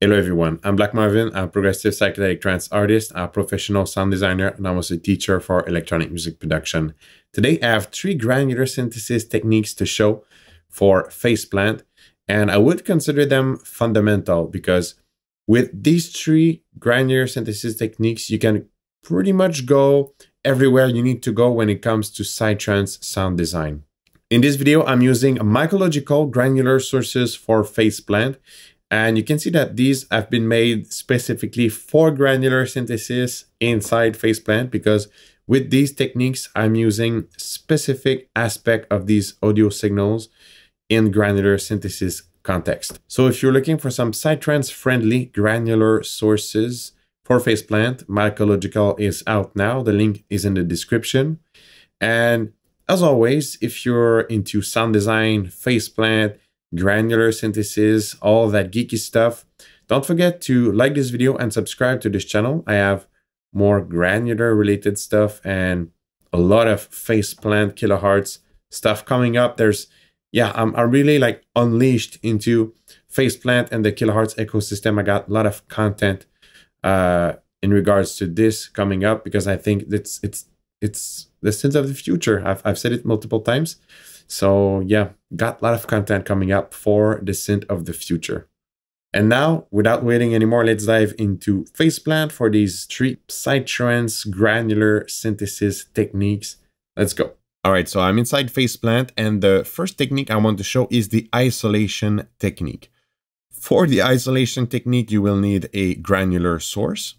Hello everyone, I'm Black Marvin, I'm a progressive psychedelic trance artist, a professional sound designer, and I'm also a teacher for electronic music production. Today I have 3 granular synthesis techniques to show for phase plant, and I would consider them fundamental because with these 3 granular synthesis techniques, you can pretty much go everywhere you need to go when it comes to Psytrance sound design. In this video, I'm using mycological granular sources for phase plant. And you can see that these have been made specifically for granular synthesis inside phase plant, because with these techniques, I'm using specific aspect of these audio signals in granular synthesis context. So if you're looking for some Psytrance friendly granular sources for phase plant, mycological is out now. The link is in the description. And as always, if you're into sound design, phase plant, granular synthesis, all that geeky stuff, don't forget to like this video and subscribe to this channel. I have more granular related stuff and a lot of phase plant kilohertz stuff coming up. I'm really like unleashed into phase plant and the kilohertz ecosystem. I got a lot of content in regards to this coming up, because I think it's the sense of the future. I've said it multiple times. So yeah, got a lot of content coming up for the synth of the future. And now, without waiting anymore, let's dive into phase plant for these 3 Psytrance granular synthesis techniques. Let's go. All right, so I'm inside phase plant, and the first technique I want to show is the isolation technique. For the isolation technique, you will need a granular source.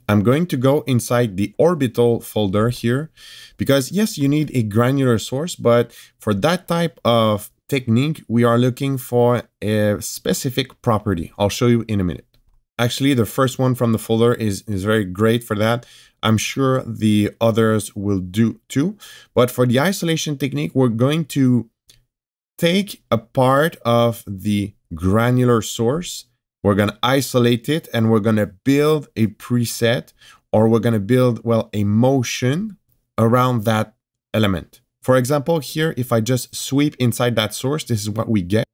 I'm going to go inside the orbital folder here, because yes, you need a granular source, but for that type of technique, we are looking for a specific property. I'll show you in a minute. Actually, the first one from the folder is very great for that. I'm sure the others will do too. But for the isolation technique, we're going to take a part of the granular source. We're going to isolate it, and we're going to build a preset, or we're going to build, well, a motion around that element. For example, here, if I just sweep inside that source, this is what we get.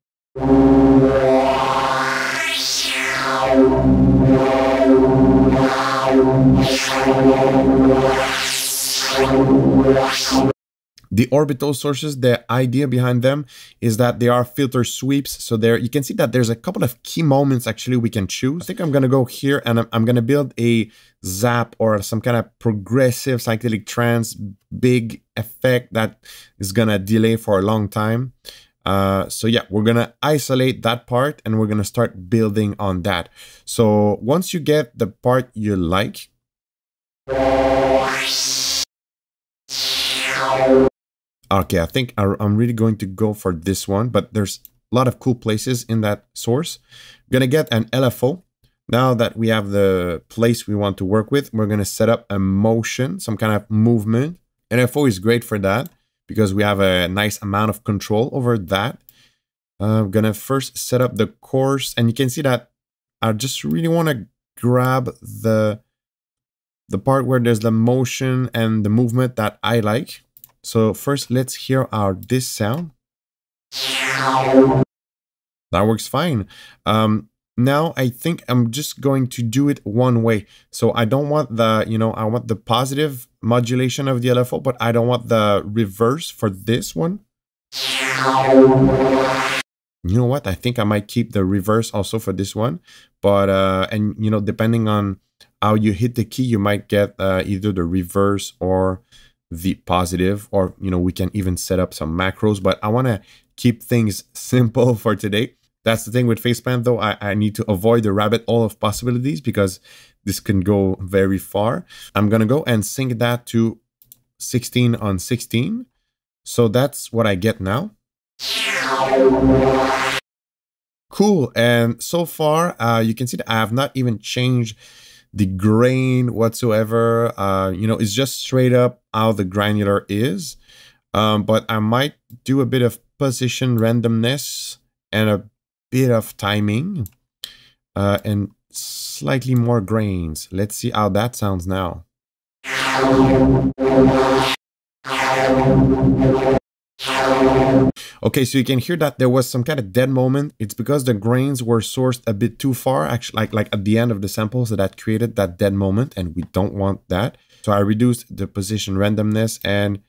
The orbital sources, the idea behind them is that they are filter sweeps. So there you can see that there's a couple of key moments actually we can choose. I think I'm going to go here, and I'm going to build a zap or some kind of progressive psychedelic trance big effect that is going to delay for a long time. So yeah, we're going to isolate that part, and we're going to start building on that. So once you get the part you like, okay, I think I'm really going to go for this one, but there's a lot of cool places in that source. We're going to get an LFO. Now that we have the place we want to work with, we're going to set up a motion, some kind of movement. LFO is great for that because we have a nice amount of control over that. I'm going to first set up the course, and you can see that I just really want to grab the part where there's the motion and the movement that I like. So first, let's hear this sound. That works fine. Now I think I'm just going to do it one way. So I don't want the, I want the positive modulation of the LFO, but I don't want the reverse for this one. You know what? I think I might keep the reverse also for this one. But, and depending on how you hit the key, you might get either the reverse or the positive, or we can even set up some macros, but I want to keep things simple for today. That's the thing with phase plant though. I need to avoid the rabbit hole of possibilities, because this can go very far. I'm gonna go and sync that to 16 on 16. So that's what I get now. Cool. And so far you can see that I have not even changed the grain whatsoever. It's just straight up how the granular is. But I might do a bit of position randomness and a bit of timing and slightly more grains. Let's see how that sounds now. Okay, so you can hear that there was some kind of dead moment. It's because the grains were sourced a bit too far, actually, like at the end of the sample, so that created that dead moment, and we don't want that. So I reduced the position randomness, and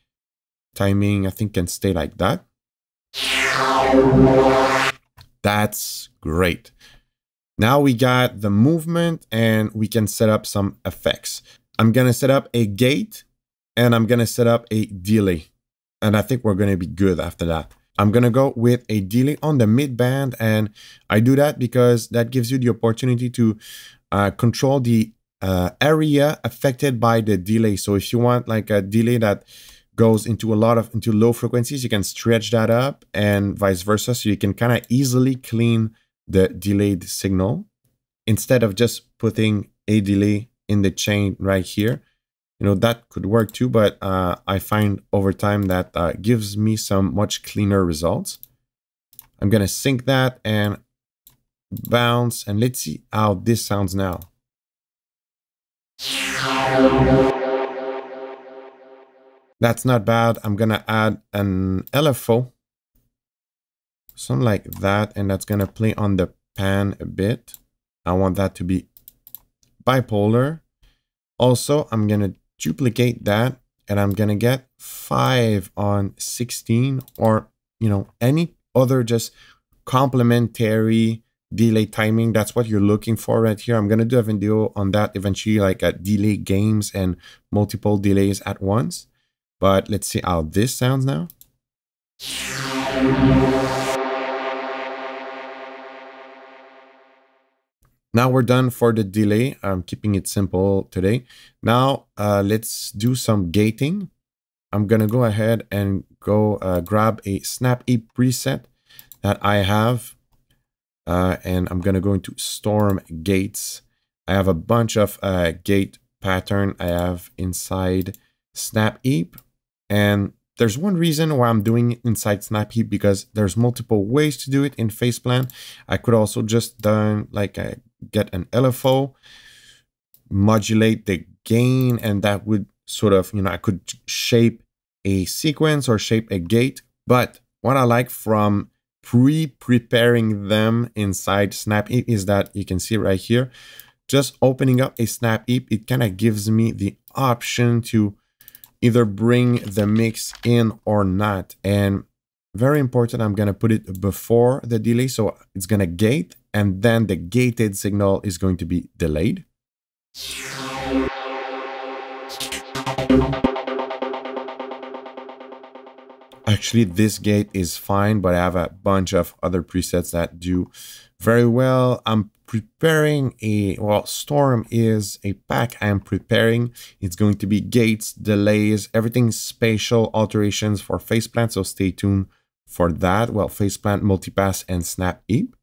timing, I think, can stay like that. That's great. Now we got the movement, and we can set up some effects. I'm gonna set up a gate, and I'm gonna set up a delay. And I think we're gonna be good after that. I'm gonna go with a delay on the mid band, and I do that because that gives you the opportunity to control the area affected by the delay. So if you want like a delay that goes into low frequencies, you can stretch that up, and vice versa. So you can kind of easily clean the delayed signal instead of just putting a delay in the chain right here. You know, that could work too, but I find over time that gives me some much cleaner results. I'm gonna sync that and bounce, and let's see how this sounds now. That's not bad. I'm gonna add an LFO, something like that, and that's gonna play on the pan a bit. I want that to be bipolar. Also, I'm gonna duplicate that, and I'm gonna get 5 on 16, or you know, any other just complementary delay timing. That's what you're looking for right here. I'm gonna do a video on that eventually, like a delay games and multiple delays at once. But let's see how this sounds now. Now we're done for the delay. I'm keeping it simple today. Now let's do some gating. I'm gonna go ahead and go grab a snap heap preset that I have, and I'm gonna go into storm gates. I have a bunch of gate pattern I have inside snap heap, and there's one reason why I'm doing it inside snap heap, because there's multiple ways to do it in FacePlan. I could also just done like get an LFO, modulate the gain, and that would sort of, you know, I could shape a sequence or shape a gate. But what I like from preparing them inside snap heap is that you can see right here, just opening up a snap heap, it kind of gives me the option to either bring the mix in or not. And very important, I'm going to put it before the delay. So it's going to gate, and then the gated signal is going to be delayed. Actually, this gate is fine, but I have a bunch of other presets that do very well. I'm preparing Storm is a pack I'm preparing. It's going to be gates, delays, everything spatial alterations for FacePlan. So stay tuned for that. Well, FacePlan, multipass, and snap heap.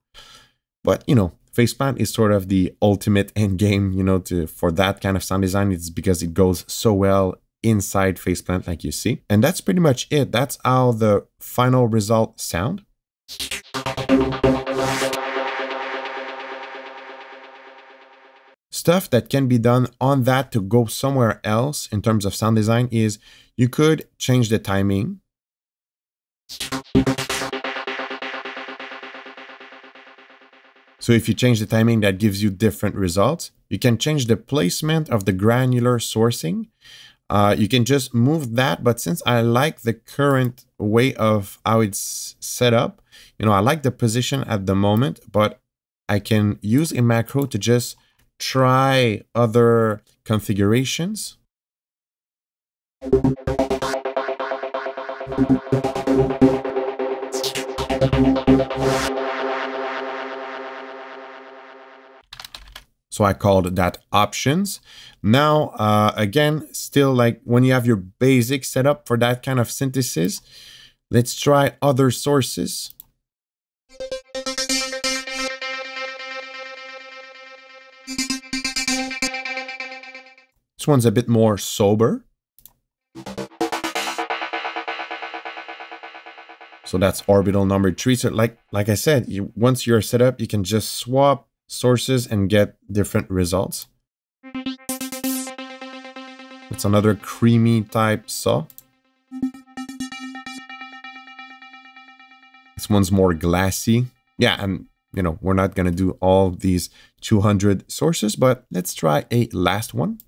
But, you know, FacePlan is sort of the ultimate end game, you know, for that kind of sound design. It's because it goes so well inside FacePlan, like you see. And that's pretty much it. That's how the final result sound. Stuff that can be done on that to go somewhere else in terms of sound design is you could change the timing. So if you change the timing, that gives you different results. You can change the placement of the granular sourcing. You can just move that, but since I like the current way of how it's set up, you know, I like the position at the moment, but I can use a macro to just try other configurations. So I called that options. Now, again, still like when you have your basic setup for that kind of synthesis, let's try other sources. This one's a bit more sober. So that's orbital number 3. So like I said, once you're set up, you can just swap sources and get different results. It's another creamy type saw. one's more glassy. Yeah, and you know, we're not gonna do all these 200 sources, but let's try a last one.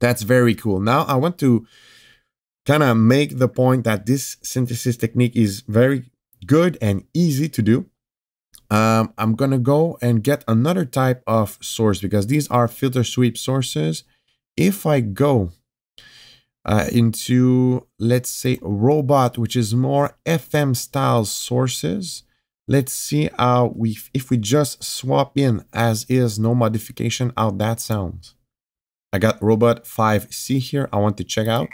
That's very cool. Now I want to kind of make the point that this synthesis technique is very good and easy to do. I'm gonna go and get another type of source because these are filter sweep sources. If I go into, let's say, robot, which is more FM style sources, let's see how if we just swap in as is, no modification, how that sounds. I got robot 5C here. I want to check out.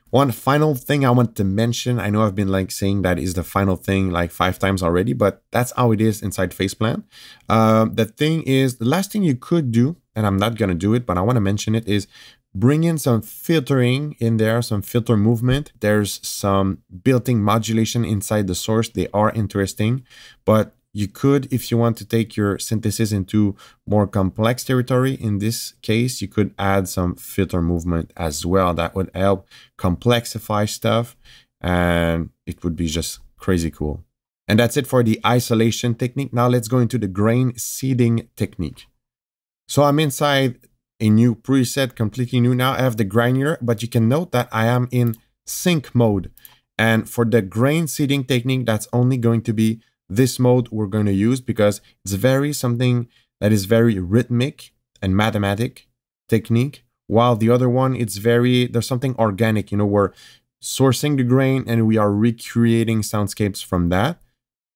One final thing I want to mention, I know I've been like saying that is the final thing like 5 times already, but that's how it is inside Faceplan. The thing is, the last thing you could do, and I'm not going to do it, but I want to mention it, is bring in some filtering in there, some filter movement. There's some built-in modulation inside the source. They are interesting, but you could, if you want to take your synthesis into more complex territory, in this case, you could add some filter movement as well. That would help complexify stuff, and it would be just crazy cool. And that's it for the isolation technique. Now let's go into the grain seeding technique. So I'm inside a new preset, completely new now. I have the granular, but you can note that I am in sync mode. And for the grain seeding technique, that's only going to be this mode we're going to use because it's something that is very rhythmic and mathematic technique, while the other one, there's something organic, you know, we're sourcing the grain and we are recreating soundscapes from that.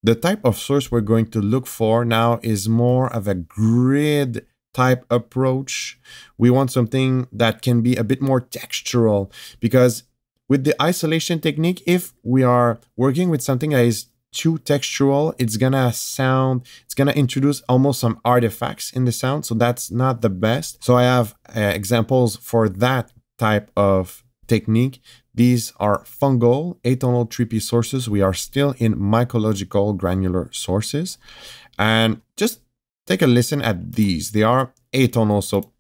The type of source we're going to look for now is more of a grid type approach. We want something that can be a bit more textural, because with the isolation technique, if we are working with something that is too textural, it's gonna introduce almost some artifacts in the sound, so that's not the best. So I have examples for that type of technique. These are fungal atonal 3P sources. We are still in mycological granular sources, and just take a listen at these. They are atonal, so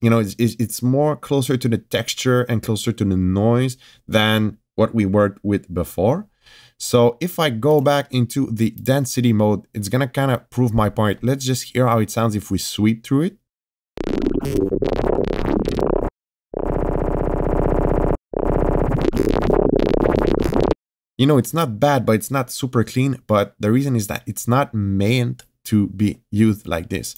you know it's more closer to the texture and closer to the noise than what we worked with before. So if I go back into the density mode, it's gonna kind of prove my point. Let's just hear how it sounds if we sweep through it. You know, it's not bad, but it's not super clean. But the reason is that it's not meant to be used like this.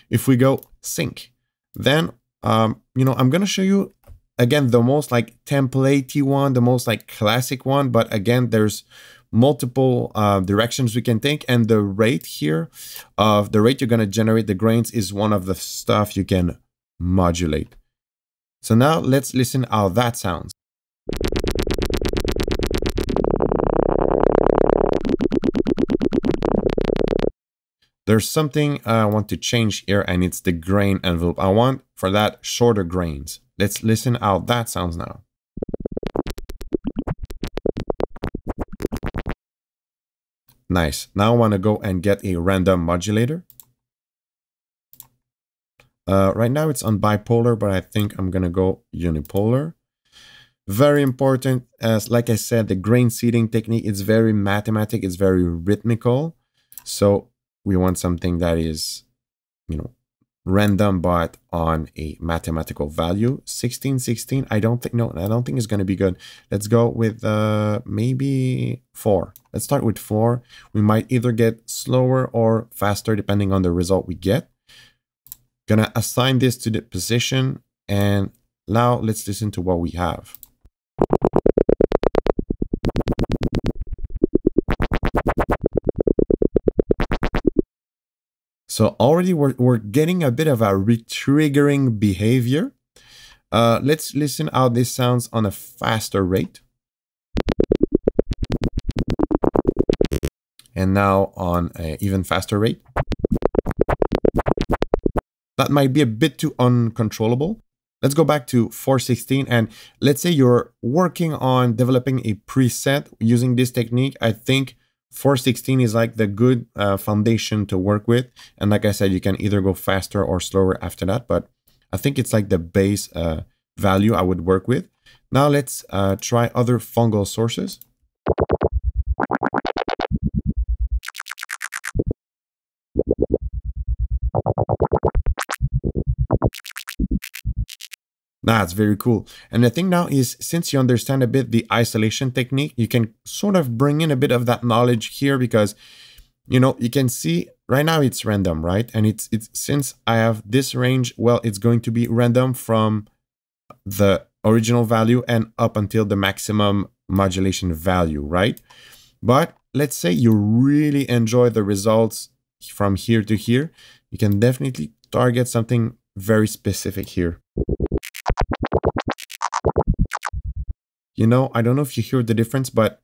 If we go sync, then, you know, I'm going to show you, again, the most like templatey one, the most like classic one. But again, there's multiple directions we can take. And the rate here of the rate you're going to generate the grains is one of the stuff you can modulate. So now let's listen how that sounds. There's something I want to change here, and it's the grain envelope. I want for that shorter grains. Let's listen how that sounds now. Nice. Now I want to go and get a random modulator. Right now it's on bipolar, but I think I'm going to go unipolar. Very important, as like I said, the grain seeding technique is very mathematic. It's very rhythmical. So we want something that is, you know, random, but on a mathematical value. 16, 16, I don't think it's going to be good. Let's go with maybe 4. Let's start with 4. We might either get slower or faster depending on the result we get. Gonna assign this to the position, and now let's listen to what we have. So already we're getting a bit of a re-triggering behavior. Let's listen how this sounds on a faster rate. And now on an even faster rate. that might be a bit too uncontrollable. Let's go back to 416, and let's say you're working on developing a preset using this technique. I think 416 is like the good foundation to work with. And like I said, you can either go faster or slower after that, but I think it's like the base value I would work with. Now let's try other fungal sources. That's very cool. And the thing now is, since you understand a bit the isolation technique, you can sort of bring in a bit of that knowledge here, because, you know, you can see right now it's random, right? And it's since I have this range, well, it's going to be random from the original value and up until the maximum modulation value, right? But let's say you really enjoy the results from here to here, you can definitely target something very specific here. You know, I don't know if you hear the difference, but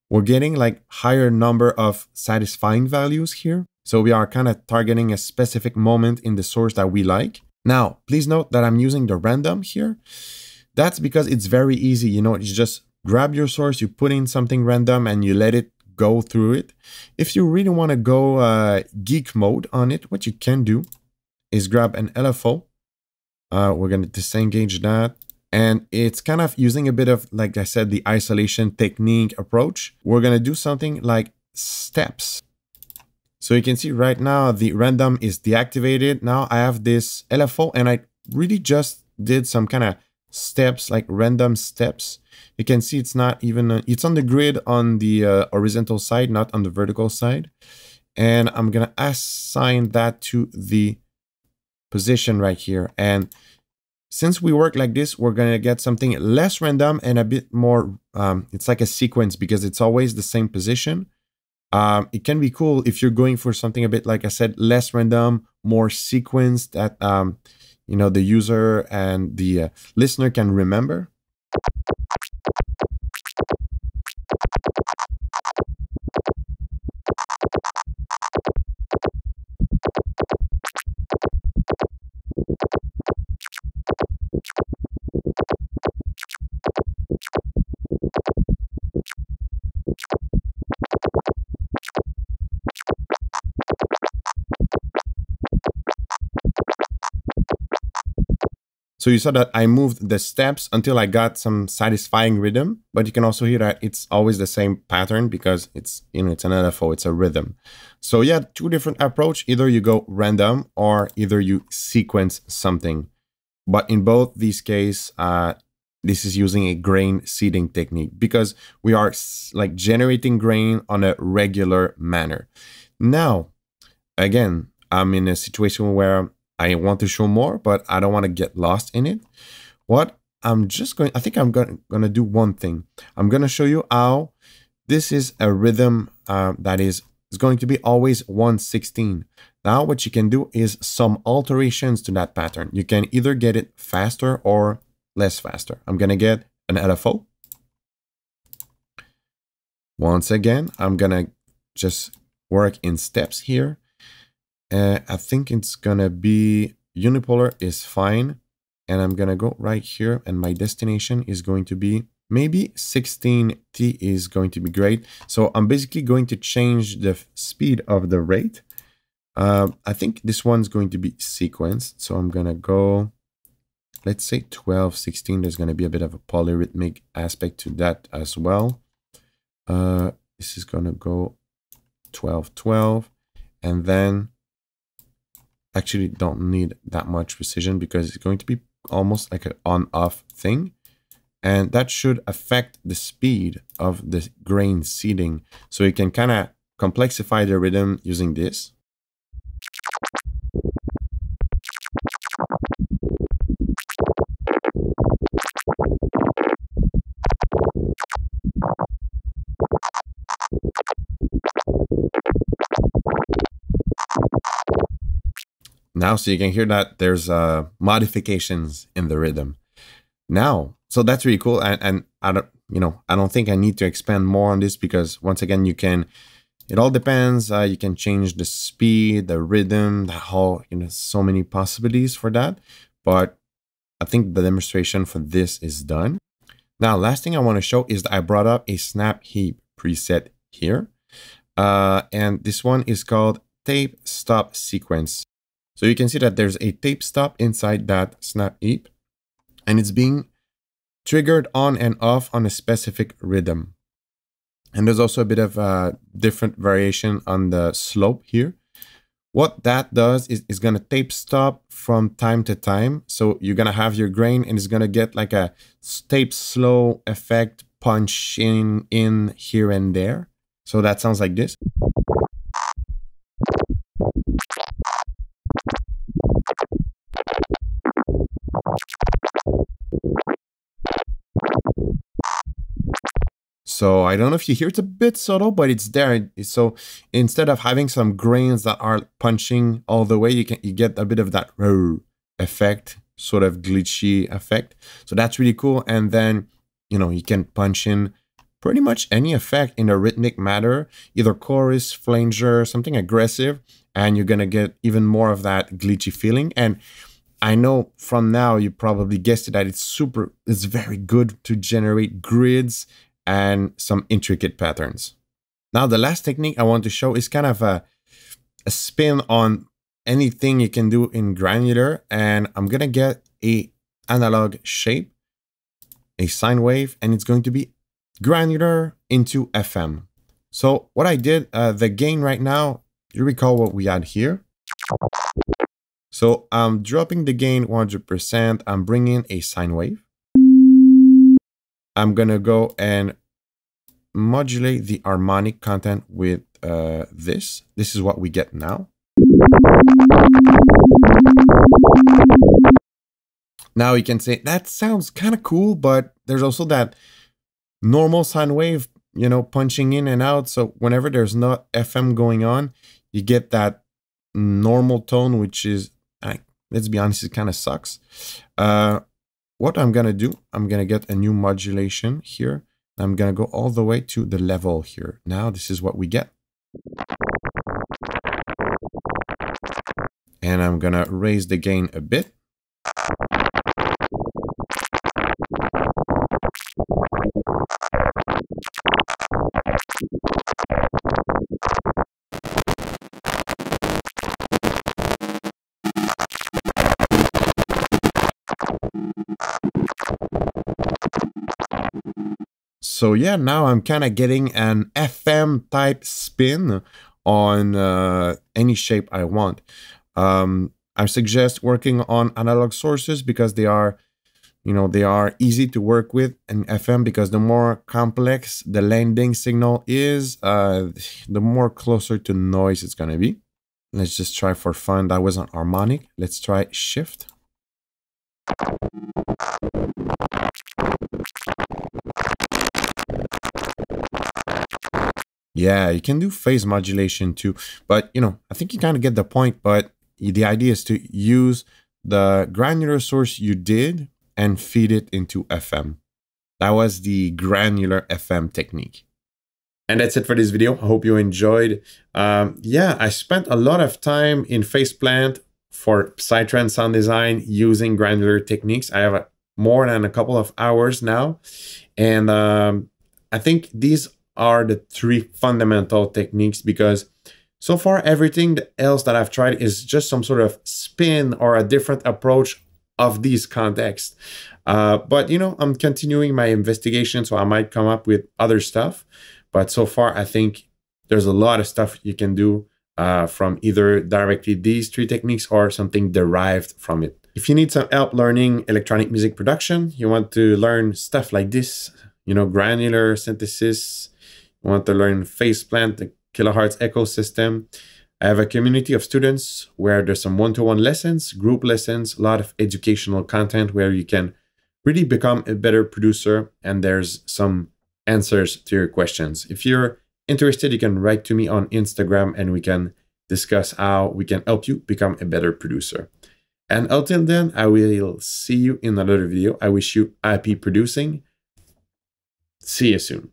we're getting like higher number of satisfying values here. So we are kind of targeting a specific moment in the source that we like. Now, please note that I'm using the random here. That's because it's very easy. You know, you just grab your source, you put in something random and you let it go through it. If you really want to go geek mode on it, what you can do is grab an LFO. We're going to disengage that. And it's kind of using a bit of, like I said, the isolation technique approach. We're going to do something like steps. So you can see right now the random is deactivated. Now I have this LFO and I really just did some kind of steps, like random steps. You can see it's not even, it's on the grid on the horizontal side, not on the vertical side. And I'm going to assign that to the position right here. And since we work like this, we're going to get something less random and a bit more, it's like a sequence because it's always the same position. It can be cool if you're going for something a bit, like I said, less random, more sequence that, you know, the user and the listener can remember. So you saw that I moved the steps until I got some satisfying rhythm, but you can also hear that it's always the same pattern because it's, you know, it's an LFO, it's a rhythm. So yeah, two different approach. Either you go random or either you sequence something. But in both these cases, this is using a grain seeding technique because we are like generating grain on a regular manner. Now, again, I'm in a situation where I want to show more, but I don't want to get lost in it. What I'm just going, I think I'm going to do one thing. I'm going to show you how this is a rhythm that is going to be always 1/16. Now what you can do is some alterations to that pattern. You can either get it faster or less faster. I'm going to get an LFO. Once again, I'm going to just work in steps here. I think it's gonna be unipolar is fine. And I'm gonna go right here and my destination is going to be maybe 16T is going to be great. So I'm basically going to change the speed of the rate. I think this one's going to be sequenced. So I'm gonna go, let's say 12/16. There's gonna be a bit of a polyrhythmic aspect to that as well. This is gonna go 12/12 and then actually don't need that much precision because it's going to be almost like an on-off thing. And that should affect the speed of the grain seeding. So you can kind of complexify the rhythm using this. Now, so you can hear that there's modifications in the rhythm. Now, so that's really cool. And I don't, you know, I don't think I need to expand more on this because once again, you can It all depends. You can change the speed, the rhythm, the whole, so many possibilities for that. But I think the demonstration for this is done. Now, last thing I want to show is that I brought up a snap heap preset here. And this one is called tape stop sequence. So you can see that there's a tape stop inside that snap heap, and it's being triggered on and off on a specific rhythm. And there's also a bit of a different variation on the slope here. What that does is it's going to tape stop from time to time. So you're going to have your grain and it's going to get like a tape slow effect punching in here and there. So that sounds like this. So I don't know if you hear, it's a bit subtle, but it's there. So instead of having some grains that are punching all the way, you get a bit of that effect, sort of glitchy effect. So that's really cool. And then, you can punch in pretty much any effect in a rhythmic manner, either chorus, flanger, something aggressive, and you're going to get even more of that glitchy feeling. And I know from now, you probably guessed it, that it's very good to generate grids and some intricate patterns. Now, the last technique I want to show is kind of a spin on anything you can do in Granular. And I'm going to get a analog shape, a sine wave, and it's going to be Granular into FM. So what I did, the gain right now, you recall what we had here. So I'm dropping the gain 100%. I'm bringing a sine wave. I'm going to go and modulate the harmonic content with this. This is what we get now. Now you can say, that sounds kind of cool, but there's also that normal sine wave, punching in and out. So whenever there's not FM going on, you get that normal tone, which is, let's be honest, it kind of sucks. What I'm going to do, I'm going to get a new modulation here. I'm going to go all the way to the level here. Now, this is what we get. And I'm going to raise the gain a bit. So yeah, now I'm kind of getting an FM type spin on any shape I want. I suggest working on analog sources because they are, they are easy to work with, and FM because the more complex the landing signal is, the more closer to noise it's going to be. Let's just try for fun. That was on harmonic. Let's try shift. Yeah, you can do phase modulation too, but I think you kind of get the point. But the idea is to use the granular source you did and feed it into FM. That was the granular FM technique. And that's it for this video. I hope you enjoyed. Yeah, I spent a lot of time in Faceplant for Psytrance sound design using granular techniques. I have more than a couple of hours now. And I think these are the three fundamental techniques, because so far everything else that I've tried is just some sort of spin or a different approach of these contexts. But I'm continuing my investigation, so I might come up with other stuff. But so far, I think there's a lot of stuff you can do from either directly these three techniques or something derived from it. If you need some help learning electronic music production, you want to learn stuff like this, granular synthesis, you want to learn Faceplant, the kilohertz ecosystem. I have a community of students where there's some one-to-one lessons, group lessons, a lot of educational content where you can really become a better producer, and there's some answers to your questions. If you're interested, you can write to me on Instagram and we can discuss how we can help you become a better producer. And until then, I will see you in another video. I wish you happy producing. See you soon.